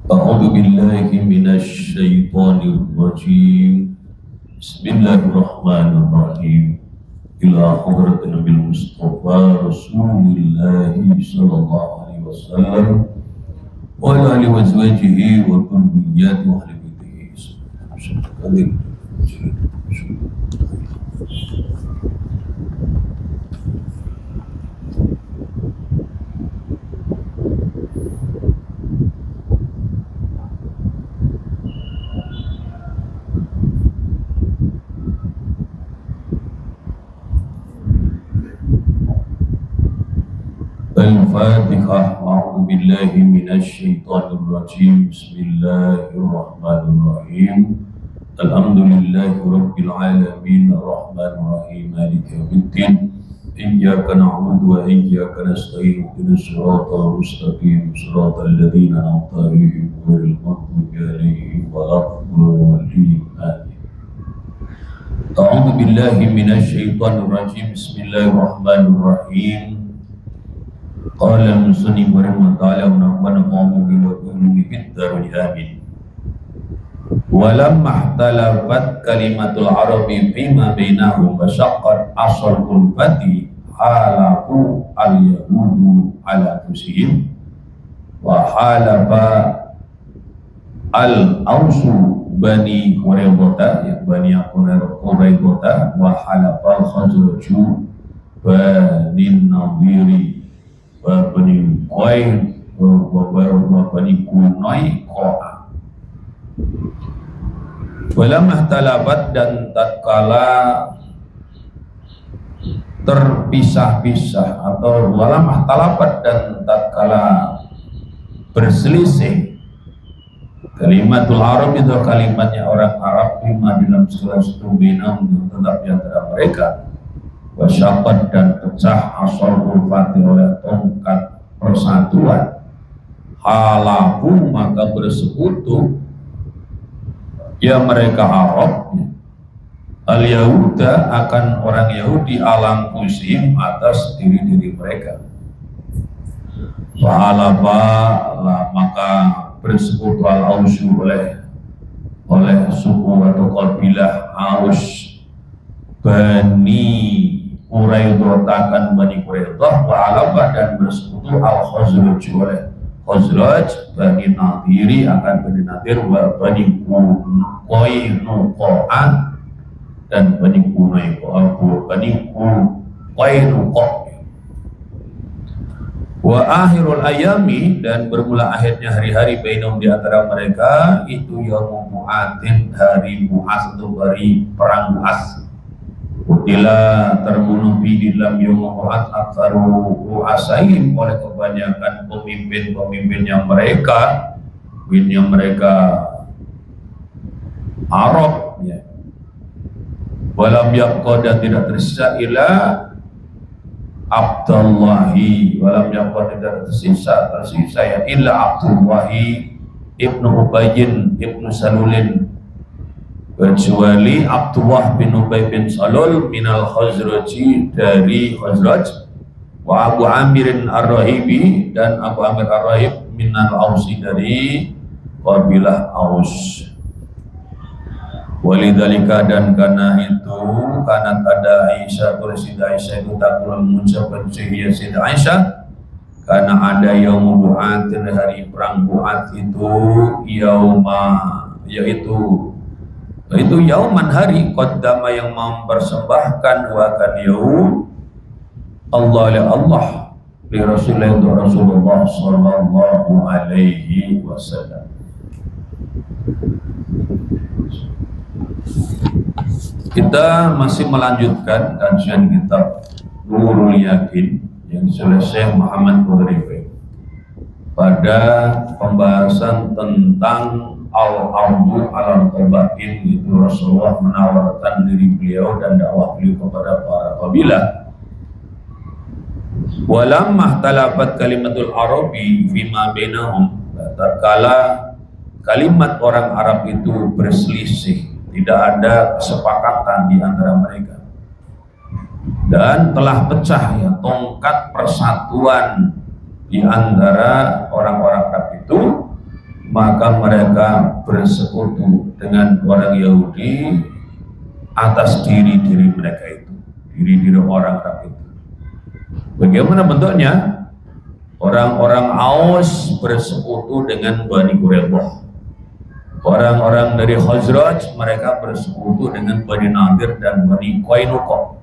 أعوذ بالله من الشيطان الرجيم بسم الله الرحمن الرحيم إلى حضرة النبي المصطفى رسول الله صلى الله عليه وسلم وعلى آله وأزواجه وذرياته وأهل بيته. الفاتحة. أعوذ بالله من الشيطان الرجيم بسم الله الرحمن الرحيم الحمد لله رب العالمين الرحمن الرحيم مالك يوم الدين إياك نعبد وإياك نستعين اهدنا الصراط المستقيم صراط الذين أنعمت عليهم غير المغضوب عليهم ولا الضالين آمين. أعوذ بالله من الشيطان الرجيم بسم الله الرحمن الرحيم قال المصنف رحمه الله تعالى ونفعنا بعلومه وعلومه في الدارين آمين. ولما اختلفت كلمة العرب فيما بينهم وشقت أصل الفتي حالفوا اليهود على أنفسهم وحالف الأوس بني قريظة بني قريظة وحالف الخزرج بني النضير Bani Qurain Bani Qunaiqah. Walamah talabat dan tatkala terpisah-pisah atau walamah talabat dan tatkala berselisih kalimatul Arab itu kalimatnya orang Arab lima dalam segala sesuatu binam tetap di antara mereka wasyabat dan pecah asal ulfati oleh tongkat persatuan halafu maka bersekutu ya mereka Arab al-Yahuda akan orang Yahudi alam kusim atas diri-diri mereka fa'alafa maka bersekutu al-Ausu oleh suku atau kabilah Aus Bani Quraidah akan Bani Quraidah wa alaba dan bersekutu al-Khazraj oleh Khazraj Bani Nadiri akan Bani Nadir wa Bani Qainuqah dan Bani Qainuqah wa akhirul ayami dan bermula akhirnya hari-hari bainahum di antara mereka itu yaumul mu'atin hari Mu'az atau hari perang Mu'az. Kutila terbunuh di dalam Yawmu'at aksaru ru'asaihim oleh kebanyakan pemimpin-pemimpin yang mereka Arab ya. Walam yabqa dan tidak tersisa ila Abdullahi walam yabqa tidak tersisa ya illa Abdullahi ibnu Ubayyin ibnu Salulin kecuali Abdullah bin Ubay bin Salul minal Khazraji dari Khazraj wa Abu Amirin Ar-Rahibi dan Abu Amir Ar-Rahib minal Ausi dari kabilah Aus. Walidhalika dan karena itu karena ada Aisyah Siti Aisyah itu tak pula mengucapkan sihya Siti Aisyah karena ada yaumul bu'atin hari perang bu'at itu yaitu yauman hari qaddama yang mempersembahkan wakan yaum Allah li Allah li Rasulullah sallallahu alaihi wasallam. Kita masih melanjutkan kajian kitab Nurul Yakin yang ditulis Syekh Muhammad Qudri pada pembahasan tentang al-ardu al-qabain itu Rasulullah menawarkan diri beliau dan dakwah beliau kepada para kabilah. Walamma talabat kalimatul arabi fima bainahum tatkala kalimat orang Arab itu berselisih tidak ada kesepakatan di antara mereka dan telah pecah ya tongkat persatuan di antara orang-orang Arab itu maka mereka bersekutu dengan orang Yahudi atas diri-diri mereka itu, diri-diri orang Arab itu. Bagaimana bentuknya? Orang-orang Aus bersekutu dengan Bani Quraidah. Orang-orang dari Khazraj mereka bersekutu dengan Bani Nadir dan Bani Qainuqa.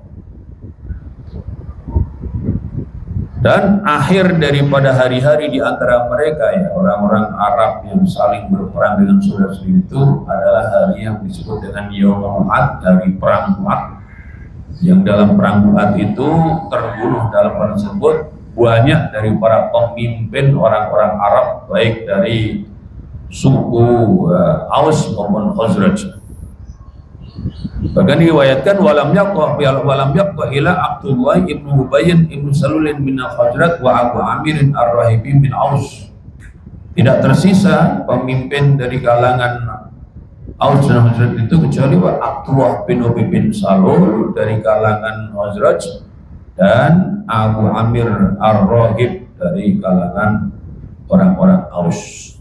Dan akhir daripada hari-hari di antara mereka, ya, orang-orang Arab yang saling berperang dengan saudara-saudara itu adalah hari yang disebut dengan Yaum Mu'ad, dari perang Mu'ad. Yang dalam perang Mu'ad itu terbunuh dalam perang tersebut banyak dari para pemimpin orang-orang Arab, baik dari suku Aus maupun Khazraj. Bahkan diriwayatkan walam yaqwa ila Abdullah ibnu Ubayyin ibnu Salulin min al-Khazraj wa Abu Amir ar-Rahibi min Aus. Tidak tersisa pemimpin dari kalangan Aus dan Khazraj itu kecuali Abdullah bin Ubay bin Salul dari kalangan Khazraj dan Abu Amir ar-Rahib dari kalangan orang-orang Aus.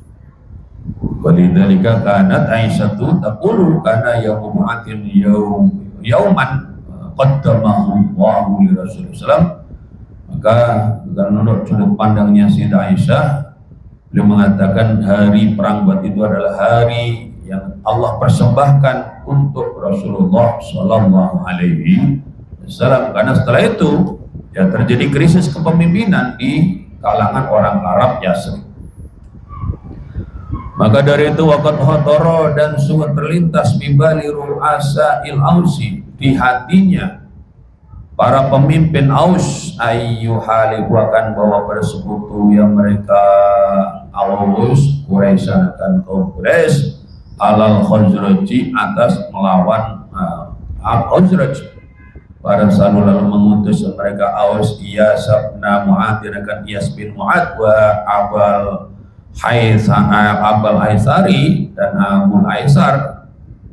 Walidzalika kanat Aisyatu taqulu kana yaumu mu'atin yauman qaddamahu Allahu li Rasulullah. Maka menurut sudut pandangnya Sayyidah Aisyah, beliau mengatakan hari perang Badar itu adalah hari yang Allah persembahkan untuk Rasulullah sallallahu alaihi wasallam, karena setelah itu ya terjadi krisis kepemimpinan di kalangan orang Arab Yasrib. Maka dari itu waqad hadara, dan sungguh terlintas bibali ru'asa il-Ausi, di hatinya para pemimpin Aus, ayyuhalifu, akan bahwa bersekutu yang mereka Aus Quraisy akan kaum Quraisy alal Khazraji, atas melawan Khazraj. Para sahabat lalu mengutus mereka Aus Iyas bin Mu'ad, akan Iyas bin Mu'ad wa Abul Aisari dan Abul Aisar,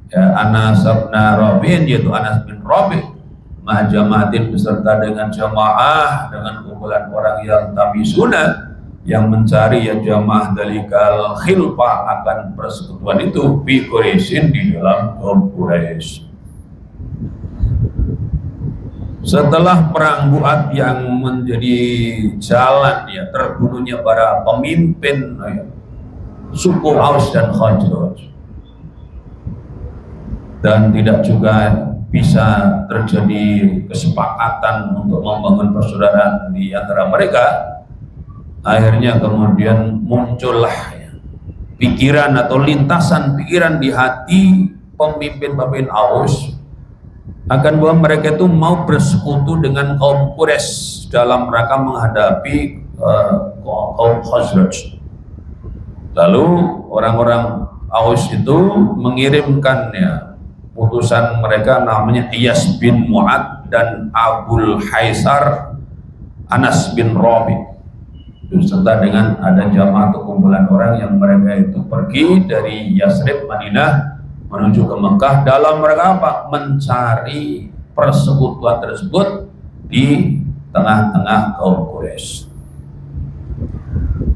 ya, Anas bin Rabi', yaitu Anas bin Rabi', mahjamatin beserta dengan jamaah, dengan kumpulan orang yang tabisuna, yang mencari ya jamaah dalikal khilfah akan persekutuan itu fi Quraisyin, di dalam kaum Quraisy. Setelah perang Bu'ad yang menjadi jalan ya terbunuhnya para pemimpin suku Aus dan Khazraj, dan tidak juga bisa terjadi kesepakatan untuk membangun persaudaraan di antara mereka, akhirnya kemudian muncullah ya pikiran atau lintasan pikiran di hati pemimpin-pemimpin Aus akan bahwa mereka itu mau bersekutu dengan kaum Quraisy dalam rangka menghadapi kaum Khazraj. Lalu orang-orang Aus itu mengirimkan ya utusan mereka, namanya Iyas bin Mu'ad dan Abul Haisar Anas bin Rabi', serta dengan ada jamaah atau kumpulan orang yang mereka itu pergi dari Yasrib Madinah menuju ke Mekah dalam mereka apa? Mencari persekutuan tersebut di tengah-tengah kaum Quraisy.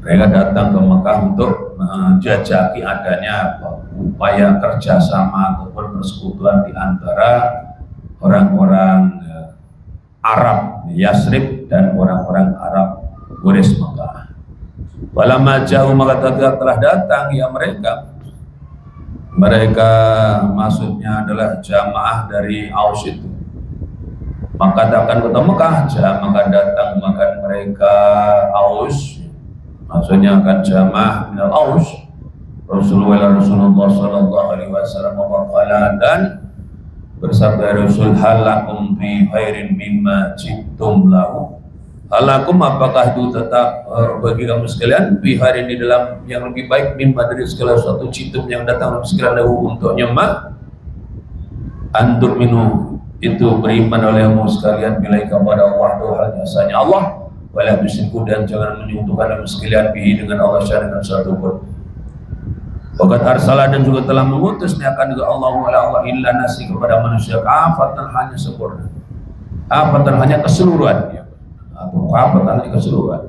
Mereka datang ke Mekah untuk menjajaki adanya upaya kerjasama ataupun persekutuan di antara orang-orang Arab Yasrib dan orang-orang Arab Quraisy Mekah. Walamma jauh, maka telah datang ya mereka maksudnya adalah jamaah dari Aus itu, maka akan ke Mekah, maka datang makan mereka Aus, maksudnya akan jamaah minal Aus. Rasulullah sallallahu alaihi wasallam berkata, dan bersabda Rasul, halakum fi khairin mimma jibtum lahu. Halakum, apakah itu tetap bagi kamu sekalian fi khairin, di dalam yang lebih baik mimma, dari segala suatu jibtum yang datang sekalian lahu untuknya, ma antum minhu, itu beriman olehmu sekalian bilai kepada Allah, Tuhan jasanya Allah, wala tusyriku, dan jangan menyekutukan kamu sekalian bihi, dengan Allah syarikan satu pun. Waqad arsala, dan juga telah mengutus akan juga Allah illa nasi, kepada manusia kafatan, hanya sempurna, kafatan hanya keseluruhan, atau kafatan hanya keseluruhan.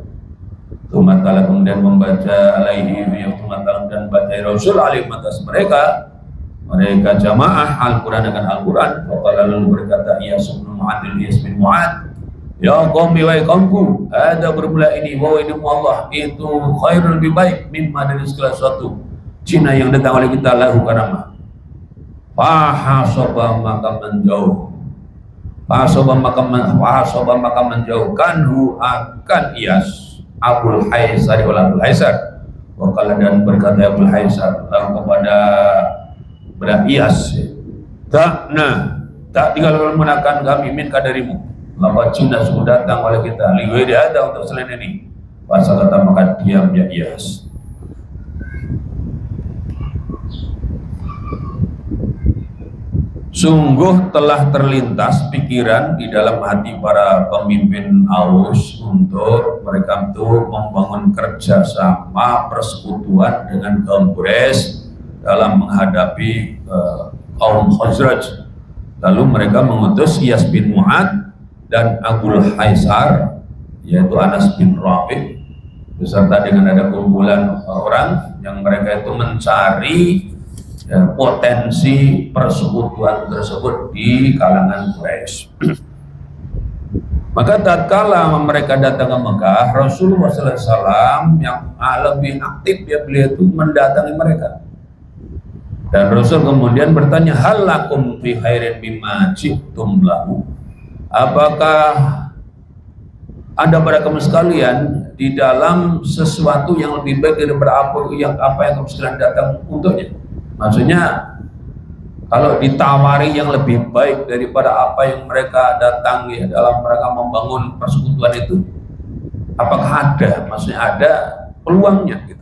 Tumatala kemudian membaca alaihi tumatala dan baca Rasul alaihim atas mereka jamaah Al-Quran dengan Al-Quran. Lalu berkata Iyas bin Mu'ad, ya qaumi wa qaumku, ada bermula ini bahwa ilmu Allah itu khairul lebih baik mimma dari segala sesuatu Cina yang datang oleh kita lahu karama. Fahasaba maka menjauh, fahasaba maka menjauhkanhu akan Iyas Abul Haisar oleh Abul Haisar. Wakala dan berkata Abul Haisar lalu kepada Iyas, tak tinggal menakan kami minka darimu. Lama Cina sudah datang oleh kita, liwedi ada untuk selain ini. Pasal kata maka diam ya Iyas. Sungguh telah terlintas pikiran di dalam hati para pemimpin Aus untuk mereka itu membangun kerjasama persekutuan dengan kaum Quraisy dalam menghadapi kaum Khazraj. Lalu mereka mengutus Iyas bin Mu'ad dan Abul Haisar, yaitu Anas bin Rafi, beserta dengan ada kumpulan orang yang mereka itu mencari potensi persekutuan tersebut di kalangan Quraisy. Maka tatkala mereka datang ke Mekah, Rasulullah SAW yang lebih aktif ya beliau itu mendatangi mereka. Dan Rasul kemudian bertanya, hal lakum fi khairin mimma ji'tum lahu. Apakah ada pada kamu sekalian di dalam sesuatu yang lebih baik daripada apa yang kamu sekalian datang untuknya? Maksudnya kalau ditawari yang lebih baik daripada apa yang mereka datangi dalam mereka membangun persekutuan itu, apakah ada? Maksudnya ada peluangnya gitu.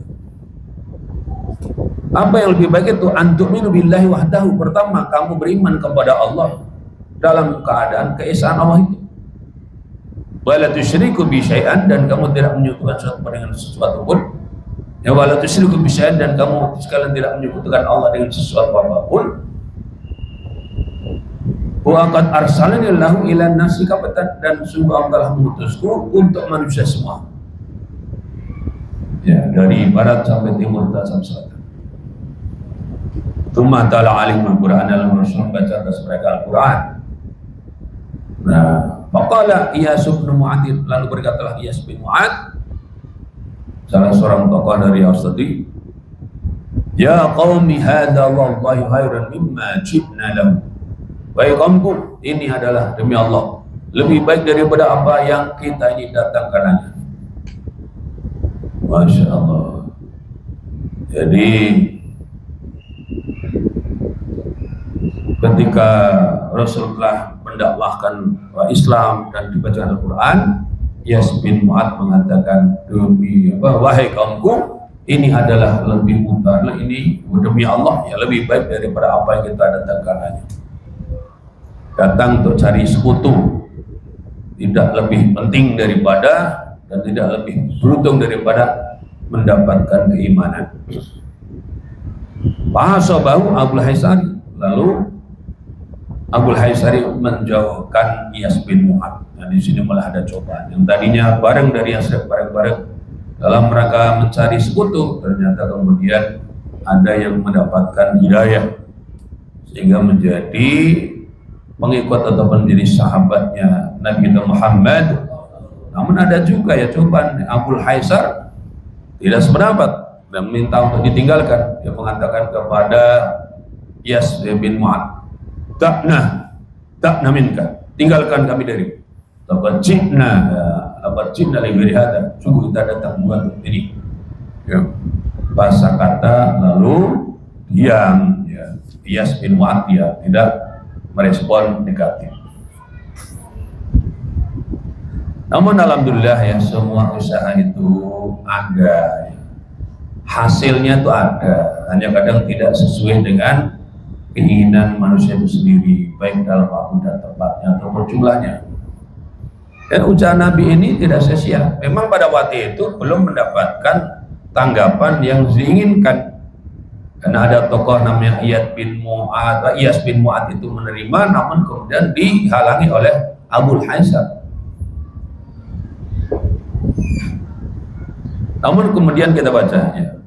Apa yang lebih baik itu? Antu'minu billahi wahdahu. Pertama, kamu beriman kepada Allah dalam keadaan keesaan Allah itu. Wala tusyriku bi syai'an, dan kamu tidak menyekutukan sesuatu dengan sesuatu pun. Ya wala tusyriku bi syai'an, dan kamu sekalian tidak menyekutukan Allah dengan sesuatu apapun. Wa qad arsalani Allahu ila nasi kafatan, dan sungguh Allah telah mengutusku untuk manusia semua. Ya, dari barat sampai timur sampai selatan. Tsumma tala alimul Qur'an, dalam Rasul baca atas mereka Al-Qur'an. Nah, faqala Iyas bin Mu'ad, lalu berkatalah Iyas bin Mu'ad, salah seorang tokoh dari Aus tadi, ya qaumi hadza wallahi khairan mimma jibna lahu. Wahai kaumku, ini adalah demi Allah lebih baik daripada apa yang kita ini datang karenanya. Masya Allah. Jadi ketika Rasulullah mendakwahkan Islam dan dibaca Al-Quran, Iyas bin Mu'ad mengatakan, wahai kaumku, ini adalah lebih utama, ini demi Allah ya lebih baik daripada apa yang kita datang karenanya. Datang untuk cari sekutu tidak lebih penting daripada dan tidak lebih beruntung daripada mendapatkan keimanan. Fahasabahu Abul Haisar, lalu Abul Haisar menjauhkan Iyas bin Mu'ad. Nah, di sini malah ada cobaan. Yang tadinya bareng dari Yasrib, bareng-bareng dalam rangka mencari sekutu, ternyata kemudian ada yang mendapatkan hidayah sehingga menjadi pengikut atau menjadi sahabatnya Nabi Muhammad. Namun ada juga ya cobaan. Abul Haisar tidak sependapat dan minta untuk ditinggalkan. Dia mengatakan kepada Iyas bin Mu'ad, tak minka, tinggalkan kami dari laqad ji'na li ghairi hada, sungguh kita datang buat ini ya. Bahasa kata lalu diam ya. Iyas bin Mu'ad ya tidak merespon negatif. Namun alhamdulillah ya, semua usaha itu ada ya. Hasilnya itu ada, hanya kadang tidak sesuai dengan keinginan manusia itu sendiri, baik dalam waktu dan tempatnya ataupun jumlahnya. Dan ucapan Nabi ini tidak sia-sia. Memang pada waktu itu belum mendapatkan tanggapan yang diinginkan, karena ada tokoh namanya Iyas bin Mu'ad itu menerima, namun kemudian dihalangi oleh Abul Haisar. Namun kemudian kita baca ya,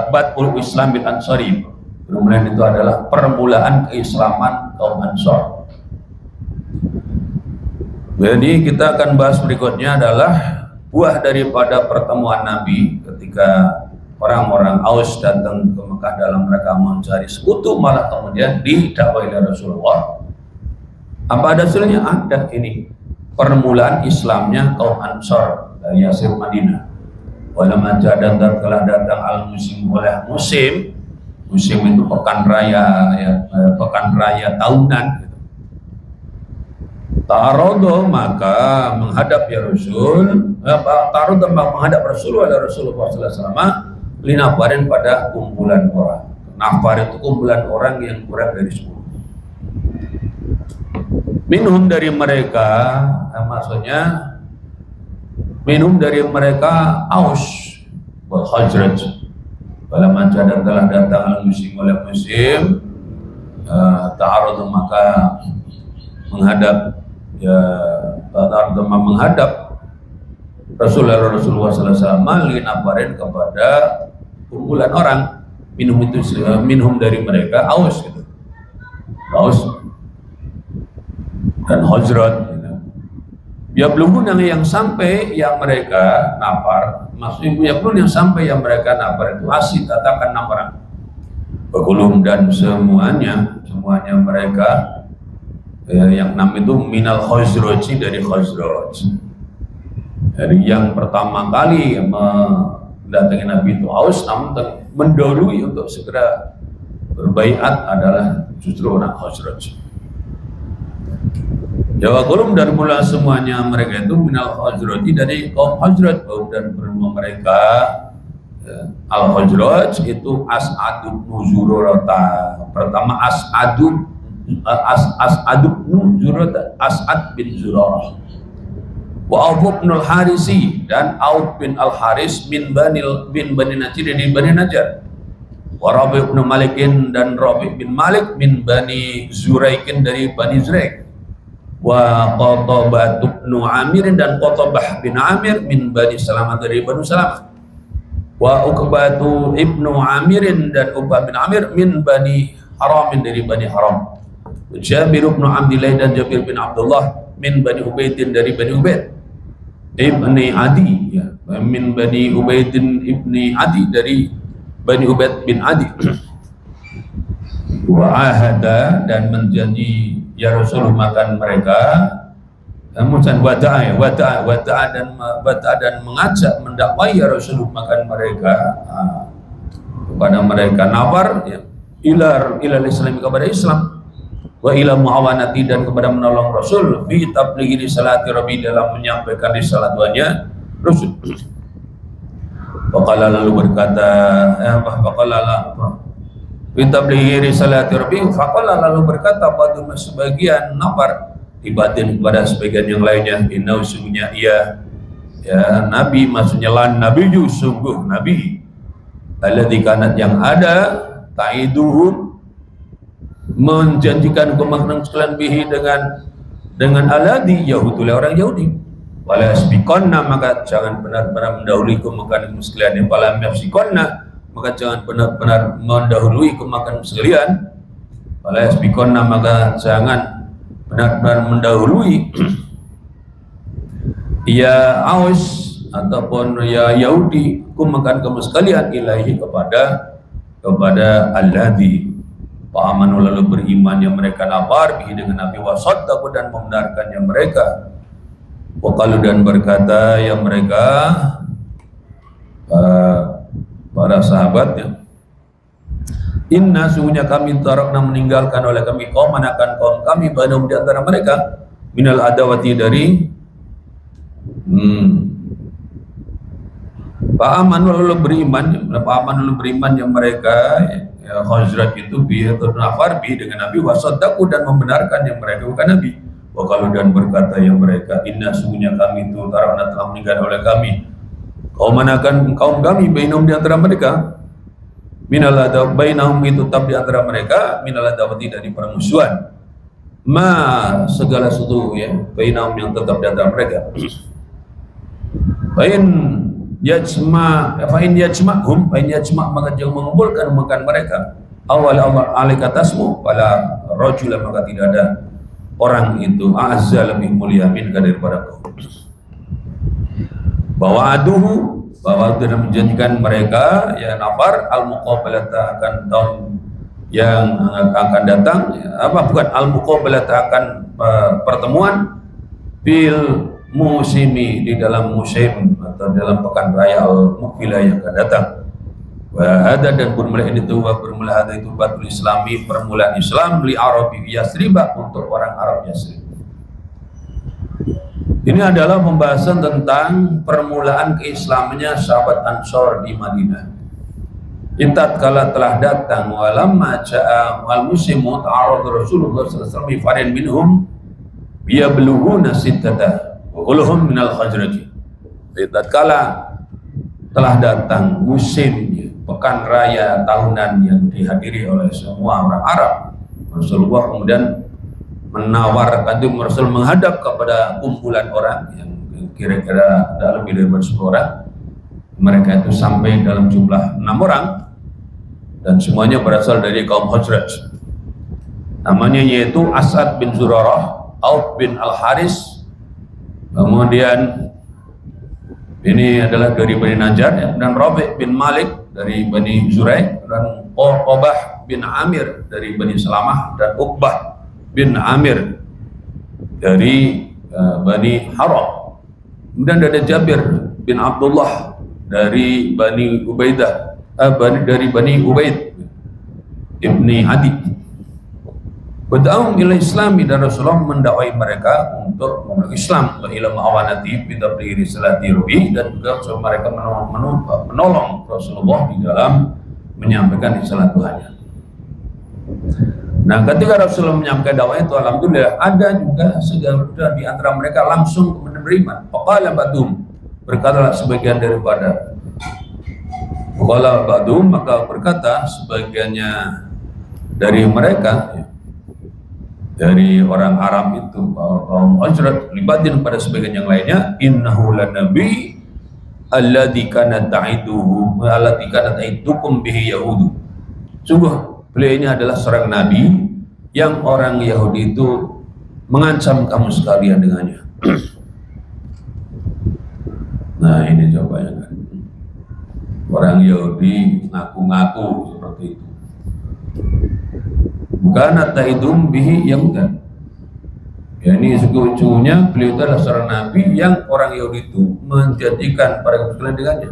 Badul Islam bil Ansari, kemudian itu adalah permulaan keislaman kaum Ansor. Jadi kita akan bahas berikutnya adalah buah daripada pertemuan Nabi ketika orang-orang Aus datang ke Mekah dalam rangka mencari sekutu, malah kemudian didakwai oleh Rasulullah. Apa hasilnya? Ada ini permulaan Islamnya kaum Ansor dari Yasrib Madinah. Walamma dan telah datang al-musim oleh musim itu pekan raya ya, pekan raya tahunan. Ta'arodo maka menghadap ya Rasul, ta'arodo menghadap Rasulullah SAW linafarin pada kumpulan orang. Nafar itu kumpulan orang yang kurang dari 10. Minhum dari mereka, maksudnya minhum dari mereka Aus wal Khazraj. Walamma dan telah datang al-musim oleh musim, ta'arodo maka menghadap ya menghadap Rasulullah SAW linafarin kepada kumpulan orang. Minhum dari mereka Aus gitu. Aus dan Khazraj gitu. Ya belum yang sampai yang mereka nafar, maksudnya ya belum yang sampai yang mereka nafar itu asid katakan 6 orang. Bekulum dan semuanya mereka yang 6 itu minal Khazraj, dari Khazraj. Jadi yang pertama kali mendatangi Nabi itu Aus, namun mendahului untuk segera berbaiat adalah justru orang Khazraj. Jawa kolom dan mula semuanya mereka itu minal Khazraj, dari kaum Khazraj, dan bersama mereka al-Khazraj itu As'ad bin Zurarah. Pertama As'ad bin Zurarah, wa Auf bin al-Harisi dan Auf bin al-Haris bin Bani Najjar dari Bani Najjar, wa Rabi' bin Malikin dan Rabi' bin Malik bin Bani Zuraikin dari Bani Zuraik, wa Qatabah bin Amir dan Qatabah bin Amir min Bani Salamah dari Bani Salamah, wa Uqbah ibnu Amir dan Uqbah bin Amir min Bani Haram dari Bani Haram, Jabir bin Abdullah dan Jabir bin Abdullah min Bani Ubaidin dari Bani Ubaid, Ibni Adi ya, min Bani Ubaidin Ibni Adi dari Bani Ubaid bin Adi. Wa ahada dan menjanji ya Rasul makan mereka, kemudian wada'a dan mengajak mendakwai ya Rasul makan mereka kepada mereka nafar ya, ila Islam kepada Islam, wa ila muawanati dan kepada menolong Rasul fi tablighi risalati Rabbi dalam menyampaikan risalahnya Rasul. Faqala lalu berkata fi tablighi risalati Rabbi, faqala lalu berkata pada sebagian nafar ibatin kepada sebagian yang lainnya, inna sungguhnya ia ya Nabi, maksudnya lan Nabi sungguh Nabi alladzi kanat yang ada ta'iduhum menjanjikan kemaknan sekalian bihi dengan aladi Yahudi orang Yahudi, wala yasbiqanna maka jangan benar-benar mendahului kemaknan sekalian, wala yasbiqanna maka jangan benar-benar mendahului kemaknan sekalian, wala yasbiqanna maka jangan benar-benar mendahului ya Aus ataupun ya Yahudi kemaknan kamu sekalian ilahi kepada alladzi Fa'amanu lalu beriman yang mereka nafar bihi dengan Nabi, wasaddaqu dan membenarkannya mereka, waqalu dan berkata yang mereka para sahabatnya, inna sungguhnya kami tarakna meninggalkan oleh kami kauman akan kaum kami bainahum di antara mereka minal adawati dari Fa'amanu lalu beriman yang mereka ya, Khazraj itu bihi nafar bihi dengan Nabi, wasaddaqu dan membenarkan yang mereka bukan Nabi, waqalu dan berkata yang mereka inna sungguhnya kami itu tarakna telah meninggalkan oleh kami kauman akan kaum kami bainahum di antara mereka minal adawati bainahum itu tetap di antara mereka minal adawati dari permusuhan segala sesuatu ya bainahum yang tetap di antara mereka bain fa in yajma'hum maka jangan mengumpulkan mereka awal alaikatasmu pada rajul, maka tidak ada orang itu azza lebih mulia minka daripada kau. Bahwa sudah menjanjikan mereka ya nafar al-muqabalata akan tahun yang akan datang, bukan al-muqabalata akan pertemuan bil musimi di dalam musim atau dalam pekan raya al-muqbilah yang akan datang. Wa hada dan permulaan itu batul islami, permulaan Islam li Arabi Yasrib, untuk orang Arab Yasrib. Ini adalah pembahasan tentang permulaan keislamannya sahabat Ansor di Madinah. Intat kala telah datang walamma ja'a al-muslimu ta'arud Rasulullah sallallahu alaihi wasallam farin minhum yablughuna sittata wa kulluhum minal Khazraj. Intat kala telah datang musim pekan raya tahunan yang dihadiri oleh semua orang Arab, Rasulullah kemudian menawarkan itu, Rasul menghadap kepada kumpulan orang yang kira-kira ada lebih dari 10 orang. Mereka itu sampai dalam jumlah 6 orang dan semuanya berasal dari kaum Khazraj. Namanya yaitu As'ad bin Zurarah, Auf bin Al-Haris, kemudian ini adalah dari Bani Najjar ya, dan Rabi' bin Malik dari Bani Zuraik, dan Uqbah bin Amir dari Bani Salamah, dan Uqbah bin Amir dari Bani Haram. Kemudian ada Jabir bin Abdullah dari Bani Ubaidah, dari Bani Ubaid ibni Adi. Bada'um ila islami, dan Rasulullah mendakwai mereka untuk memeluk Islam, wa ila ma'awanati bitablighi risalati rubi, dan juga mereka menolong Rasulullah di dalam menyampaikan risalah Tuhannya. Nah, ketika Rasulullah menyampaikan dakwah itu, alhamdulillah ada juga segala di antara mereka langsung beriman. Faqala ba'dhum, berkatalah sebagian daripada, faqala ba'dhum, maka berkata sebagiannya dari mereka dari orang Arab itu, kaum Khazraj, libatin pada sebagian yang lainnya, innahu lanabi alladzi kana ta'idukum bihi yahudu. Sungguh beliau ini adalah seorang nabi yang orang Yahudi itu mengancam kamu sekalian dengannya. Nah, ini jawabannya kan. Orang Yahudi ngaku-ngaku seperti itu. Bukan ta'idum bihi yahudan. Ya, ini ujung-ujungnya beliau itu adalah seorang nabi yang orang Yahudi itu menjadikan para kaum sekalian dengannya.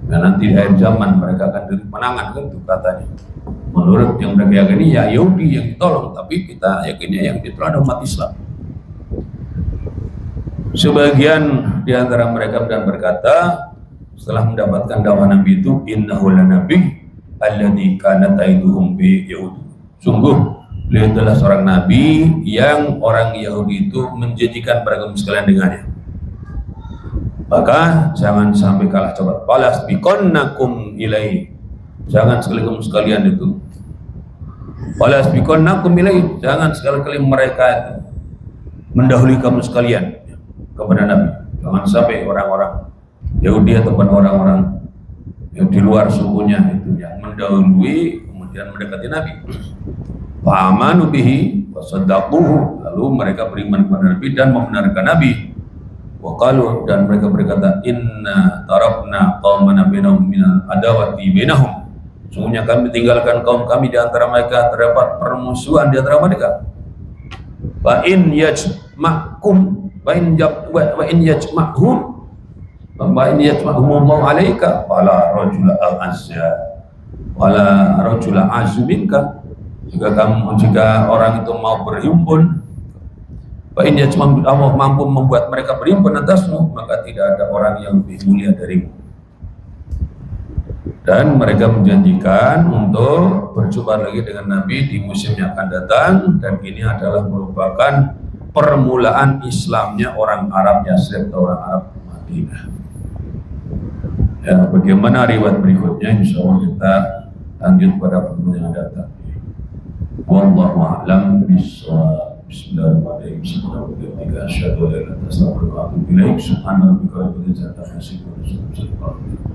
Nah, nanti di akhir zaman mereka akan diberi penangan kan itu katanya. Menurut yang mereka yakini ya Yahudi yang ditolong, tapi kita yakinnya yang ditolong adalah umat Islam. Sebagian di antara mereka dan berkata setelah mendapatkan dakwah Nabi itu, innahu lanabi alladzi kana ta'iduhum bi yahud. Sungguh beliau adalah seorang nabi yang orang Yahudi itu menjanjikan para kaum sekalian dengannya. Maka jangan sampai kalah coba. Balas bikonnakum ilaihi. Jangan sekali-kali sekalian itu. Balas bikonnakum ilaihi. Jangan sekali-kali mereka itu mendahului kamu sekalian kepada Nabi. Jangan sampai orang-orang Yahudi ataupun orang-orang yang di luar sukunya itu yang mendahului kemudian mendekati Nabi. Fa'amanu bihi wa saddaquhu. Lalu mereka beriman kepada Nabi dan membenarkan Nabi. Waqalu, dan mereka berkata, inna tarakna qaumana bainahum minal adawati bainahum. Sungguhnya kami tinggalkan kaum kami di antara mereka, terdapat permusuhan di antara mereka. Wa in yajma'kum wa in yajma'hum wa in yajma'humullahu alaika wala rajula al-azza wala rajula azuminka. Jika orang itu mau berhimpun, Pak ini Allah mampu membuat mereka berhimpun atasmu, maka tidak ada orang yang lebih mulia darimu. Dan mereka menjanjikan untuk berjumpa lagi dengan Nabi di musim yang akan datang, dan ini adalah merupakan permulaan Islamnya orang Arab Yasrib atau orang Arab Madinah. Ya, bagaimana riwayat berikutnya? Insya Allah kita lanjut pada pertemuan yang datang. Wallahu a'lam bishawab. Bismillahirrahmanirrahim. Subhanallah, asyhadu an la ilaha illa anta astaghfiruka wa atubu ilaik. Subhana rabbika rabbil izzati amma yasifun wa salamun alal mursalin.